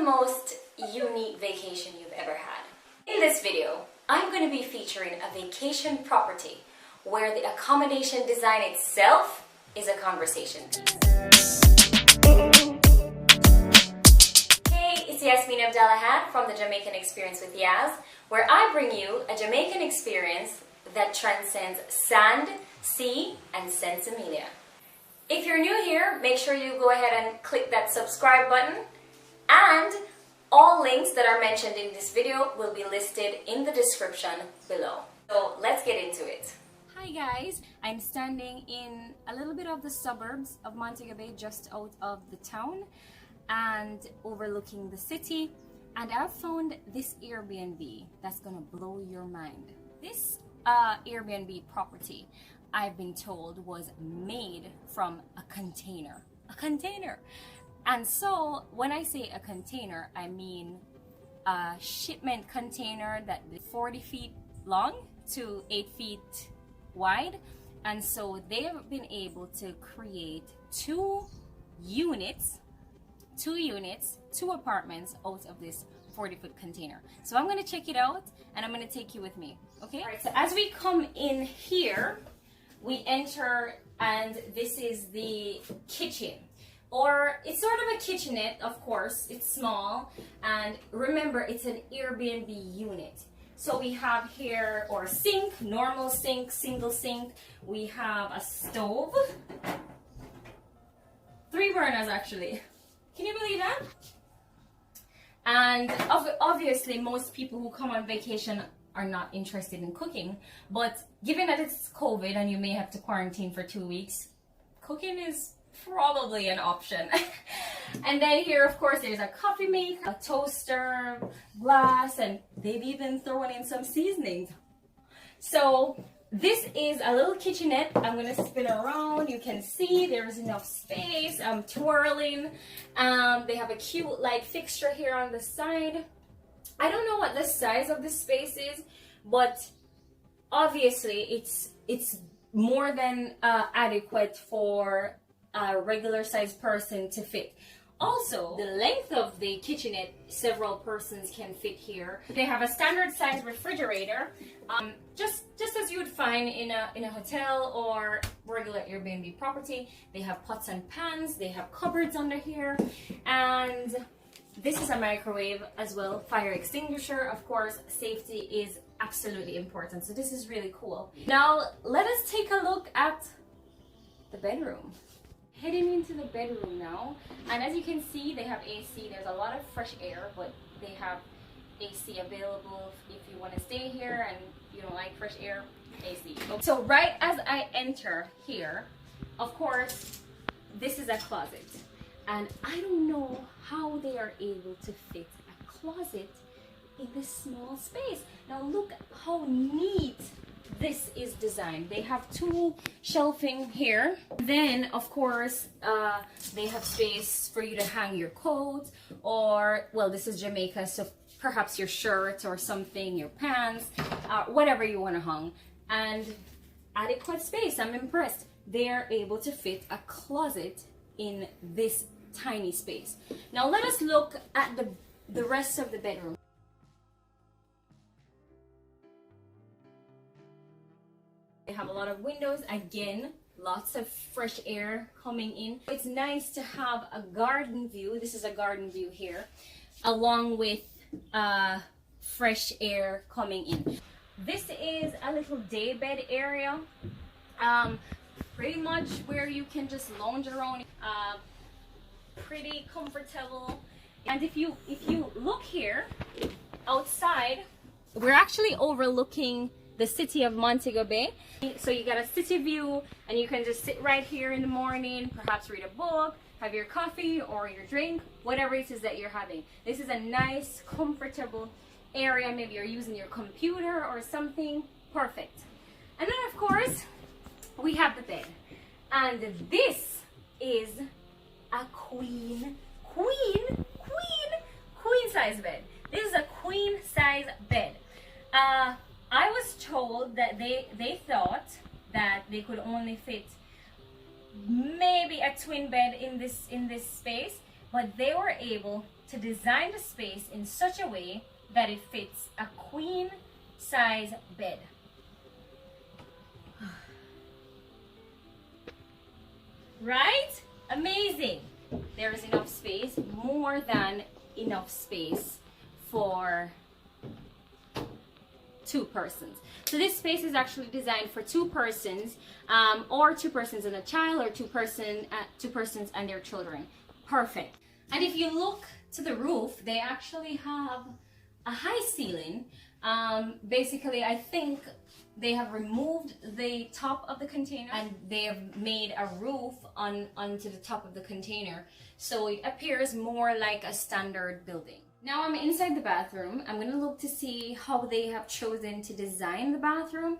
the most unique vacation you've ever had? In this video, I'm going to be featuring a vacation property where the accommodation design itself is a conversation piece. Hey, it's Yasmin Abdallah from the Jamaican Experience with Yaz, where I bring you a Jamaican experience that transcends sand, sea, and sensimilia. If you're new here, make sure you go ahead and click that subscribe button, and all links that are mentioned in this video will be listed in the description below. So let's get into it. Hi guys, I'm standing in a little bit of the suburbs of Montego Bay, just out of the town and overlooking the city, and I've found this Airbnb that's gonna blow your mind. This Airbnb property, I've been told, was made from a container. And so when I say a container, I mean a shipment container that is 40 feet long to 8 feet wide. And so they have been able to create two apartments out of this 40-foot container. So I'm going to check it out and I'm going to take you with me. Okay? Right, so as we come in here, we enter, and this is the kitchen. Or it's sort of a kitchenette, of course. It's small, and remember, it's an Airbnb unit. So we have here our sink, normal sink, single sink. We have a stove. 3 burners actually. Can you believe that? And obviously most people who come on vacation are not interested in cooking, but given that it's COVID and you may have to quarantine for 2 weeks, cooking is probably an option. And then here, of course, there's a coffee maker, a toaster, glass, and they've even thrown in some seasonings. So this is a little kitchenette. I'm gonna spin around. You can see there's enough space. I'm twirling. They have a cute light fixture here on the side. I don't know what the size of this space is, but obviously it's more than adequate for a regular sized person to fit. Also, the length of the kitchenette, several persons can fit here. They have a standard size refrigerator, just as you would find in a hotel or regular Airbnb property. They have pots and pans, they have cupboards under here, and this is a microwave as well, fire extinguisher. Of course, safety is absolutely important, so this is really cool. Now, let us take a look at the bedroom. Heading into the bedroom now, and as you can see, they have AC. There's a lot of fresh air, but they have AC available if you want to stay here and you don't like fresh air, AC. So right as I enter here, of course, this is a closet. And I don't know how they are able to fit a closet in this small space. Now look how neat this is designed. They have 2 shelving here. Then, of course, they have space for you to hang your coat, or, well, this is Jamaica, so perhaps your shirt or something, your pants, whatever you want to hang. And adequate space. I'm impressed. They are able to fit a closet in this tiny space. Now let us look at the rest of the bedroom. They have a lot of windows, again, lots of fresh air coming in. It's nice to have a garden view. This is a garden view here, along with fresh air coming in. This is a little day bed area, pretty much where you can just lounge around, pretty comfortable. And if you look here outside, we're actually overlooking the city of Montego Bay. So you got a city view, and you can just sit right here in the morning, perhaps read a book, have your coffee or your drink, whatever it is that you're having. This is a nice, comfortable area. Maybe you're using your computer or something. Perfect. And then, of course, we have the bed. And this is a queen size bed. This is a queen size bed. I was told that they thought that they could only fit maybe a twin bed in this space, but they were able to design the space in such a way that it fits a queen size bed. Right? Amazing. There is enough space, more than enough space for 2 persons. So this space is actually designed for 2 persons, or 2 persons and a child, or 2 persons and their children. Perfect. And if you look to the roof, they actually have a high ceiling. Basically, I think they have removed the top of the container and they have made a roof onto the top of the container, so it appears more like a standard building. Now I'm inside the bathroom. I'm gonna look to see how they have chosen to design the bathroom,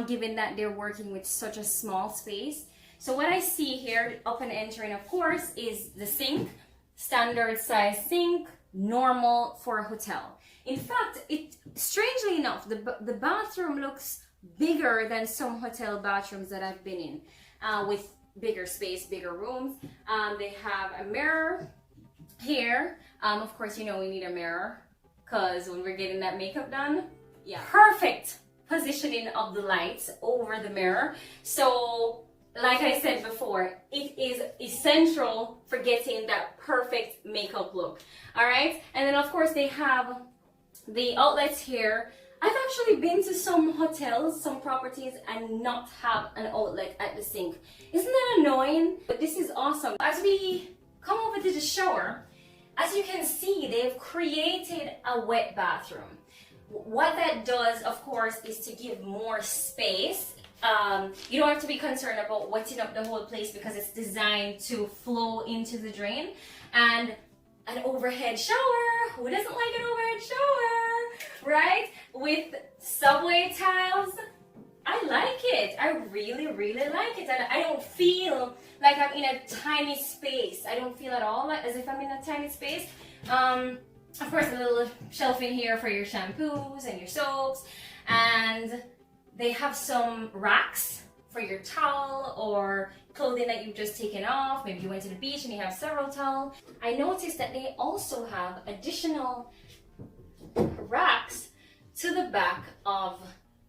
given that they're working with such a small space. So what I see here upon entering, of course, is the sink, standard size sink, normal for a hotel. In fact, strangely enough, the bathroom looks bigger than some hotel bathrooms that I've been in, with bigger space, bigger rooms. They have a mirror here. Of course, you know we need a mirror because when we're getting that makeup done, yeah, perfect positioning of the lights over the mirror. So, like I said before, it is essential for getting that perfect makeup look. All right, and then of course they have the outlets here. I've actually been to some hotels, some properties, and not have an outlet at the sink. Isn't that annoying? But this is awesome. As we come over to the shower, as you can see, they've created a wet bathroom. What that does, of course, is to give more space. You don't have to be concerned about wetting up the whole place because it's designed to flow into the drain. And an overhead shower, who doesn't like an overhead shower, right? With subway tiles, I like it. I really, really like it. And I don't feel like I'm in a tiny space. I don't feel at all as if I'm in a tiny space. Of course, a little shelf in here for your shampoos and your soaps. And they have some racks for your towel or clothing that you've just taken off. Maybe you went to the beach and you have several towels. I noticed that they also have additional racks to the back of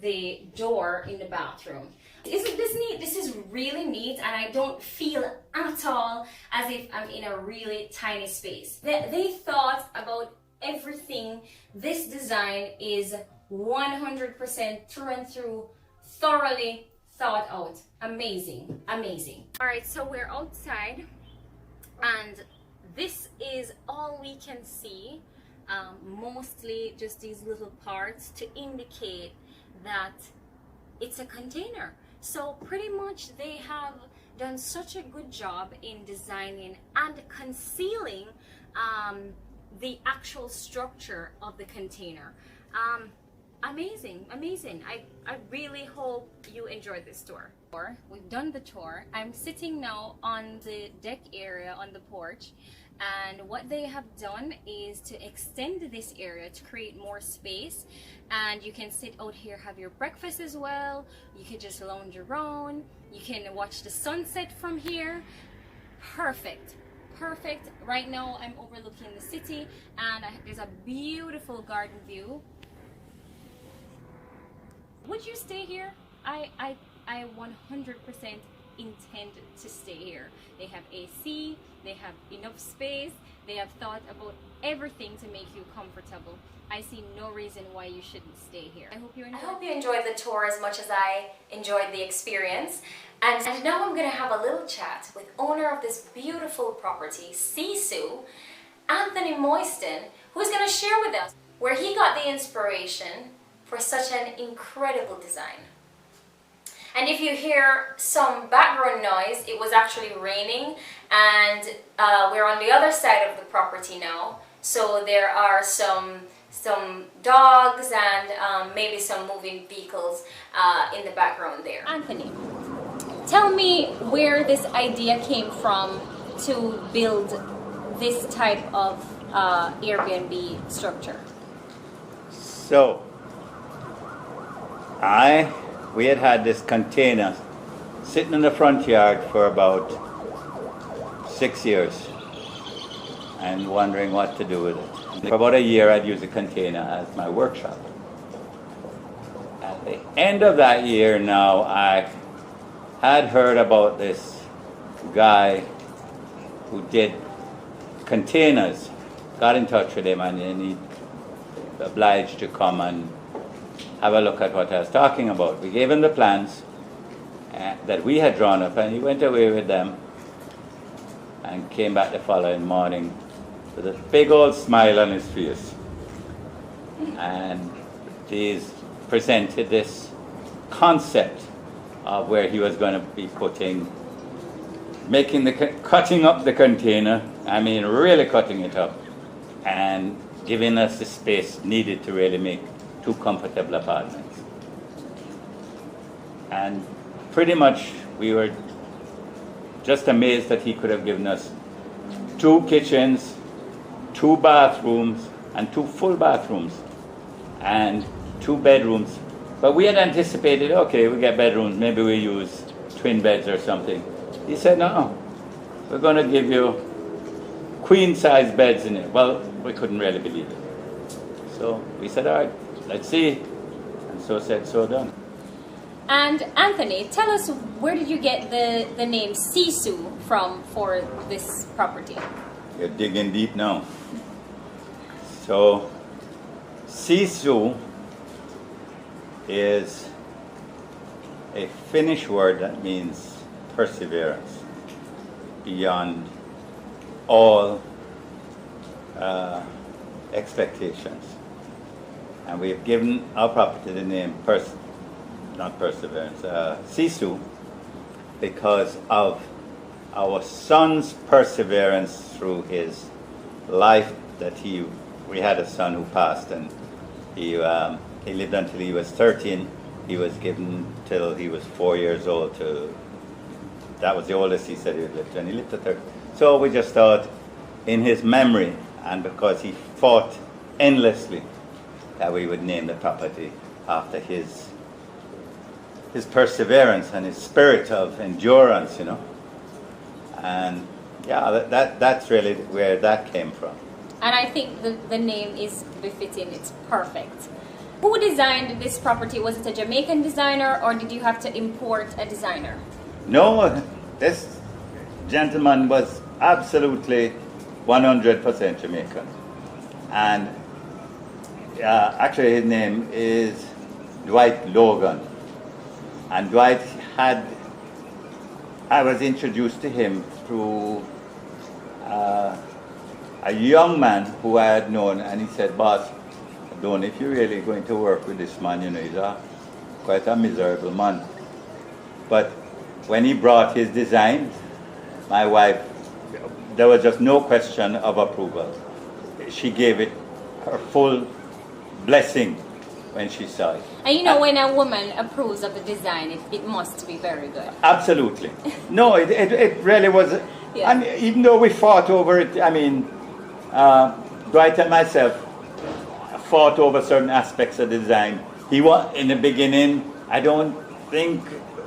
the door in the bathroom. Isn't this neat? This is really neat, and I don't feel at all as if I'm in a really tiny space. They thought about everything. This design is 100% through and through, thoroughly thought out. Amazing, amazing. All right, so we're outside, and this is all we can see. Mostly just these little parts to indicate that it's a container. So pretty much they have done such a good job in designing and concealing the actual structure of the container. Amazing, amazing. I really hope you enjoyed this tour. We've done the tour. I'm sitting now on the deck area on the porch, and what they have done is to extend this area to create more space, and you can sit out here, have your breakfast as well. You can just lounge around. You can watch the sunset from here. Perfect. Perfect. Right now I'm overlooking the city, and there's a beautiful garden view. Would you stay here? I 100% intend to stay here. They have AC, they have enough space, they have thought about everything to make you comfortable. I see no reason why you shouldn't stay here. I hope you enjoyed the tour as much as I enjoyed the experience. And now I'm gonna have a little chat with owner of this beautiful property, SISU, Anthony Moiston, who's gonna share with us where he got the inspiration for such an incredible design. And if you hear some background noise, it was actually raining, and we're on the other side of the property now, so there are some dogs and maybe some moving vehicles in the background there. Anthony, tell me where this idea came from to build this type of Airbnb structure. So, we had this container sitting in the front yard for about 6 years. and wondering what to do with it. For about a year, I'd use the container as my workshop. At the end of that year now, I had heard about this guy who did containers, got in touch with him, and he obliged to come and have a look at what I was talking about. We gave him the plans that we had drawn up, and he went away with them and came back the following morning with a big old smile on his face. And he's presented this concept of where he was going to be cutting up the container, I mean really cutting it up, and giving us the space needed to really make 2 comfortable apartments. And pretty much we were just amazed that he could have given us 2 kitchens, 2 bathrooms, and 2 full bathrooms, and 2 bedrooms. But we had anticipated, okay, we get bedrooms, maybe we use twin beds or something. He said, no, we're going to give you queen-size beds in it. Well, we couldn't really believe it. So we said, all right, let's see. And so said, so done. And Anthony, tell us, where did you get the name SISU from for this property? You're digging deep now. So SISU is a Finnish word that means perseverance beyond all expectations. And we have given our property the name SISU, because of our son's perseverance through his life. We had a son who passed, and he lived until he was 13. He was given till he was 4 years old that was the oldest he said he would live to, and he lived to 30. So we just thought, in his memory, and because he fought endlessly, that we would name the property after his perseverance and his spirit of endurance, And yeah, that's really where that came from. And I think the name is befitting, it's perfect. Who designed this property? Was it a Jamaican designer, or did you have to import a designer? No, this gentleman was absolutely 100% Jamaican. And actually his name is Dwight Logan. And Dwight I was introduced to him through a young man who I had known, and he said, boss, Don, if you're really going to work with this man, he's quite a miserable man. But when he brought his design, my wife, there was just no question of approval. She gave it her full blessing when she saw it. And when a woman approves of the design, it must be very good. Absolutely. No, it really was. Yeah. And even though we fought over it, Dwight and myself fought over certain aspects of the design. In the beginning, I don't think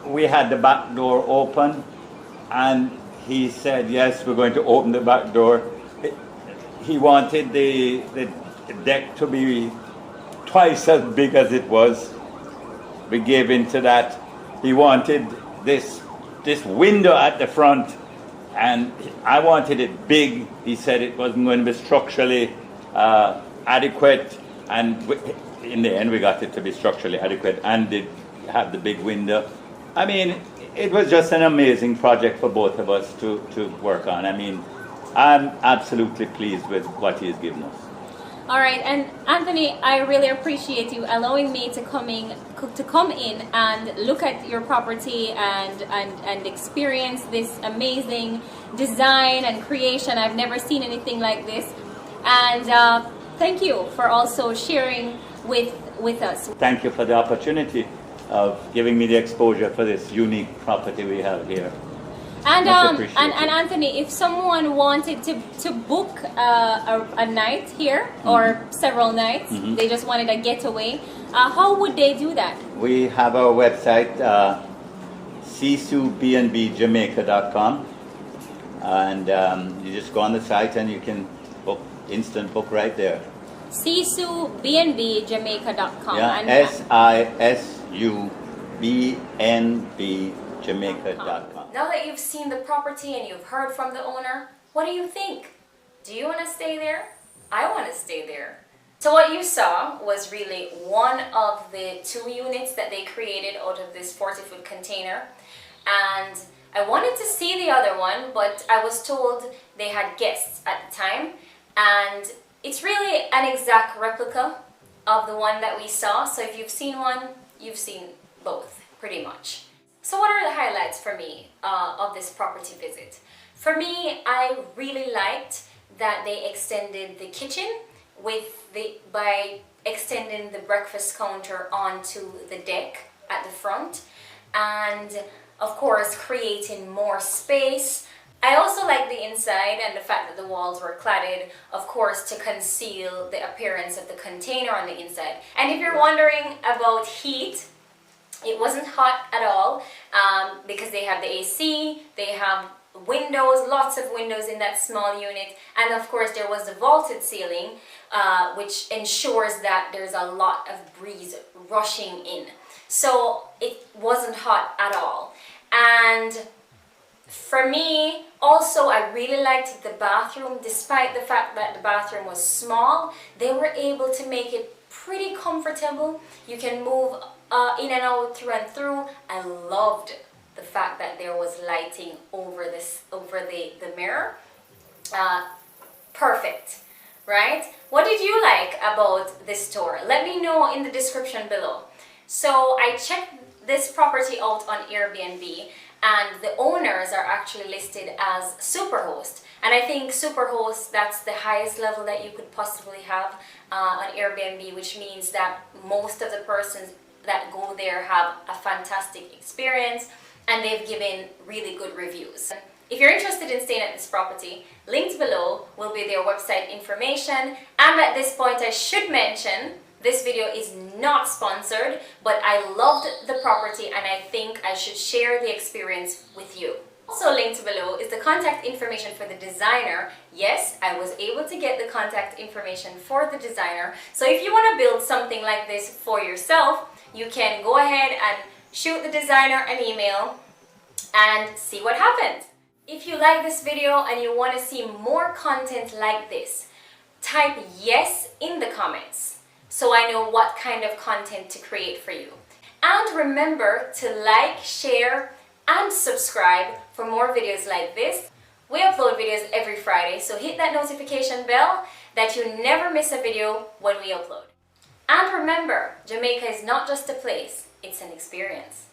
we had the back door open, and he said, yes, we're going to open the back door. He wanted the deck to be twice as big as it was. We gave in to that. He wanted this window at the front, and I wanted it big. He said it wasn't going to be structurally adequate, and in the end we got it to be structurally adequate and did have the big window. It was just an amazing project for both of us to work on. I'm absolutely pleased with what he has given us. All right, and Anthony, I really appreciate you allowing me to come in and look at your property and experience this amazing design and creation. I've never seen anything like this, and thank you for also sharing with us. Thank you for the opportunity of giving me the exposure for this unique property we have here. And Anthony, if someone wanted to book a night here, or several nights, they just wanted a getaway, how would they do that? We have our website, SISUBnbjamaica.com, and you just go on the site and you can instant book right there. SISU BnB Jamaica.com. Yeah, SISU BnB Jamaica.com. Now that you've seen the property and you've heard from the owner, what do you think? Do you want to stay there? I want to stay there. So what you saw was really one of the 2 units that they created out of this 40-foot container. And I wanted to see the other one, but I was told they had guests at the time. And it's really an exact replica of the one that we saw. So if you've seen one, you've seen both, pretty much. So what are the highlights for me of this property visit? For me, I really liked that they extended the kitchen by extending the breakfast counter onto the deck at the front, and of course creating more space. I also like the inside and the fact that the walls were cladded, of course, to conceal the appearance of the container on the inside. And if you're wondering about heat, it wasn't hot at all because they have the AC, they have windows, lots of windows in that small unit, and of course there was the vaulted ceiling, which ensures that there's a lot of breeze rushing in. So it wasn't hot at all. And for me, also, I really liked the bathroom. Despite the fact that the bathroom was small, they were able to make it pretty comfortable. You can move in and out, through and through. I loved the fact that there was lighting over the mirror. Perfect, right? What did you like about this tour? Let me know in the description below. So I checked this property out on Airbnb, and the owners are actually listed as superhost. And I think superhost, that's the highest level that you could possibly have on Airbnb, which means that most of the persons that go there have a fantastic experience and they've given really good reviews. If you're interested in staying at this property, linked below will be their website information. And at this point, I should mention, this video is not sponsored, but I loved the property and I think I should share the experience with you. Also linked below is the contact information for the designer. Yes, I was able to get the contact information for the designer. So if you want to build something like this for yourself, you can go ahead and shoot the designer an email and see what happens. If you like this video and you want to see more content like this, type yes in the comments so I know what kind of content to create for you. And remember to like, share, and subscribe for more videos like this. We upload videos every Friday, so hit that notification bell that you never miss a video when we upload. And remember, Jamaica is not just a place, it's an experience.